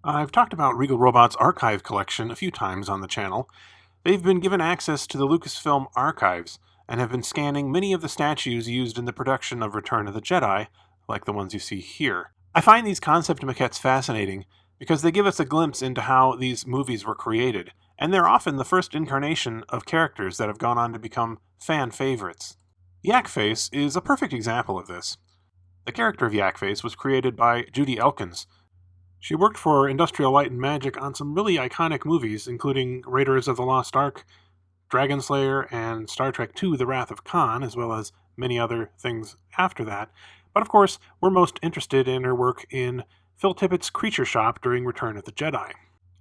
I've talked about Regal Robot's archive collection a few times on the channel. They've been given access to the Lucasfilm archives and have been scanning many of the statues used in the production of Return of the Jedi, like the ones you see here. I find these concept maquettes fascinating because they give us a glimpse into how these movies were created, and they're often the first incarnation of characters that have gone on to become fan favorites. Yak Face is a perfect example of this. The character of Yak Face was created by Judy Elkins. She worked for Industrial Light and Magic on some really iconic movies, including Raiders of the Lost Ark, Dragon Slayer, and Star Trek II: The Wrath of Khan, as well as many other things after that. But of course, we're most interested in her work in Phil Tippett's Creature Shop during Return of the Jedi.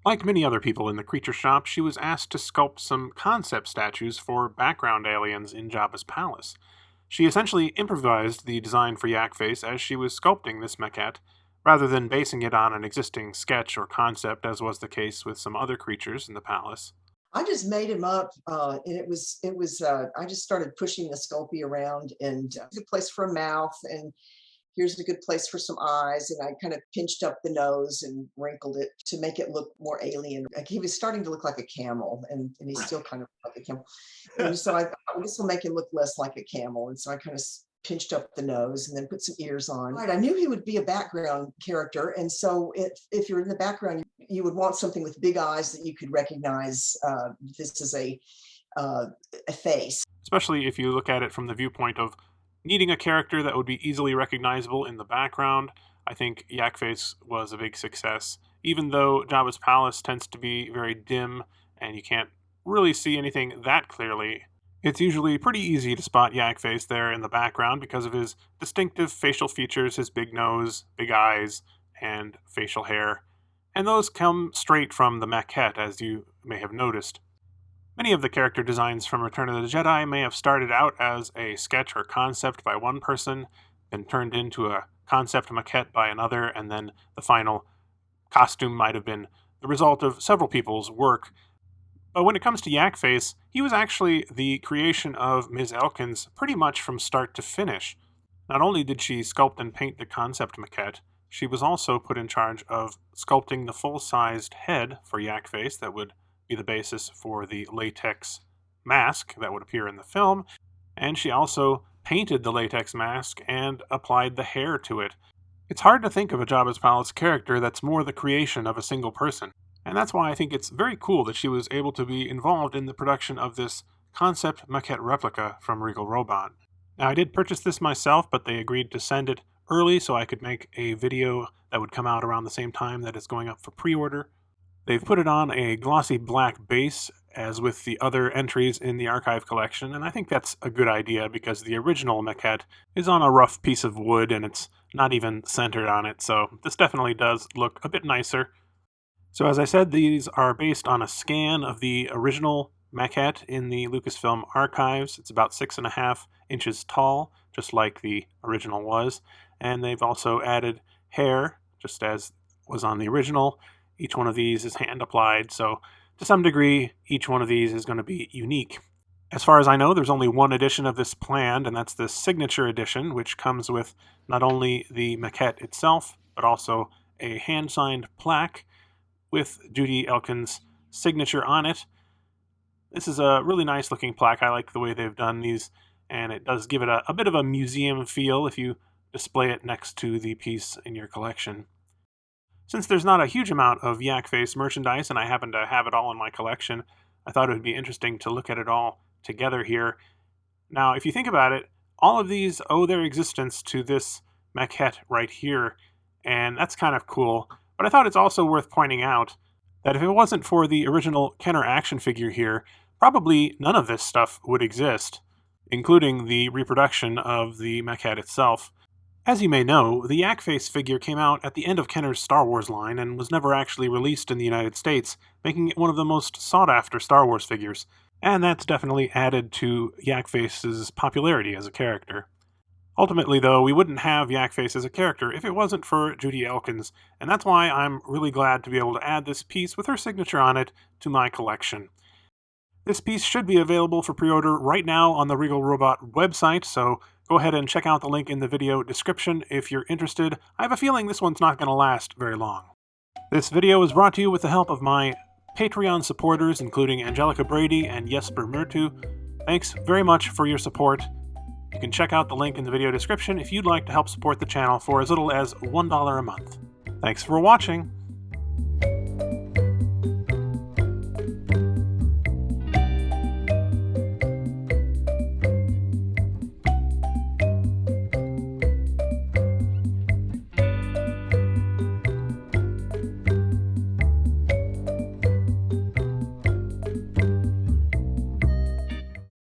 Like many other people in the Creature Shop, she was asked to sculpt some concept statues for background aliens in Jabba's palace. She essentially improvised the design for Yak Face as she was sculpting this maquette, rather than basing it on an existing sketch or concept, as was the case with some other creatures in the palace. I just made him up, and I just started pushing the Sculpey around, and a good place for a mouth, and here's a good place for some eyes, and I kind of pinched up the nose and wrinkled it to make it look more alien. Like he was starting to look like a camel, and he's still kind of like a camel. And so I thought, well, this will make him look less like a camel, and so I kind of pinched up the nose and then put some ears on. Right, I knew he would be a background character, and so if you're in the background, you would want something with big eyes that you could recognize. This is a face. Especially if you look at it from the viewpoint of needing a character that would be easily recognizable in the background. I think Yak Face was a big success, even though Jabba's palace tends to be very dim and you can't really see anything that clearly. It's usually pretty easy to spot Yak Face there in the background because of his distinctive facial features, his big nose, big eyes, and facial hair. And those come straight from the maquette, as you may have noticed. Many of the character designs from Return of the Jedi may have started out as a sketch or concept by one person, then turned into a concept maquette by another, and then the final costume might have been the result of several people's work. But when it comes to Yak Face, he was actually the creation of Ms. Elkins pretty much from start to finish. Not only did she sculpt and paint the concept maquette, she was also put in charge of sculpting the full-sized head for Yak Face that would be the basis for the latex mask that would appear in the film, and she also painted the latex mask and applied the hair to it. It's hard to think of a Jabba's Palace character that's more the creation of a single person, and that's why I think it's very cool that she was able to be involved in the production of this concept maquette replica from Regal Robot. Now, I did purchase this myself, but they agreed to send it early so I could make a video that would come out around the same time that it's going up for pre-order. They've put it on a glossy black base, as with the other entries in the archive collection, and I think that's a good idea because the original maquette is on a rough piece of wood and it's not even centered on it, so this definitely does look a bit nicer. So as I said, these are based on a scan of the original maquette in the Lucasfilm archives. It's about 6.5 inches tall, just like the original was, and they've also added hair, just as was on the original. Each one of these is hand applied, so to some degree, each one of these is going to be unique. As far as I know, there's only one edition of this planned, and that's the Signature Edition, which comes with not only the maquette itself, but also a hand-signed plaque with Judy Elkins' signature on it. This is a really nice-looking plaque. I like the way they've done these, and it does give it a bit of a museum feel if you display it next to the piece in your collection. Since there's not a huge amount of Yak Face merchandise, and I happen to have it all in my collection, I thought it would be interesting to look at it all together here. Now, if you think about it, all of these owe their existence to this maquette right here, and that's kind of cool. But I thought it's also worth pointing out that if it wasn't for the original Kenner action figure here, probably none of this stuff would exist, including the reproduction of the maquette itself. As you may know, the Yak Face figure came out at the end of Kenner's Star Wars line and was never actually released in the United States, making it one of the most sought-after Star Wars figures, and that's definitely added to Yak Face's popularity as a character. Ultimately, though, we wouldn't have Yak Face as a character if it wasn't for Judy Elkins, and that's why I'm really glad to be able to add this piece with her signature on it to my collection. This piece should be available for pre-order right now on the Regal Robot website, so go ahead and check out the link in the video description if you're interested. I have a feeling this one's not going to last very long. This video was brought to you with the help of my Patreon supporters, including Angelica Brady and Jesper Murtu. Thanks very much for your support. You can check out the link in the video description if you'd like to help support the channel for as little as $1 a month. Thanks for watching!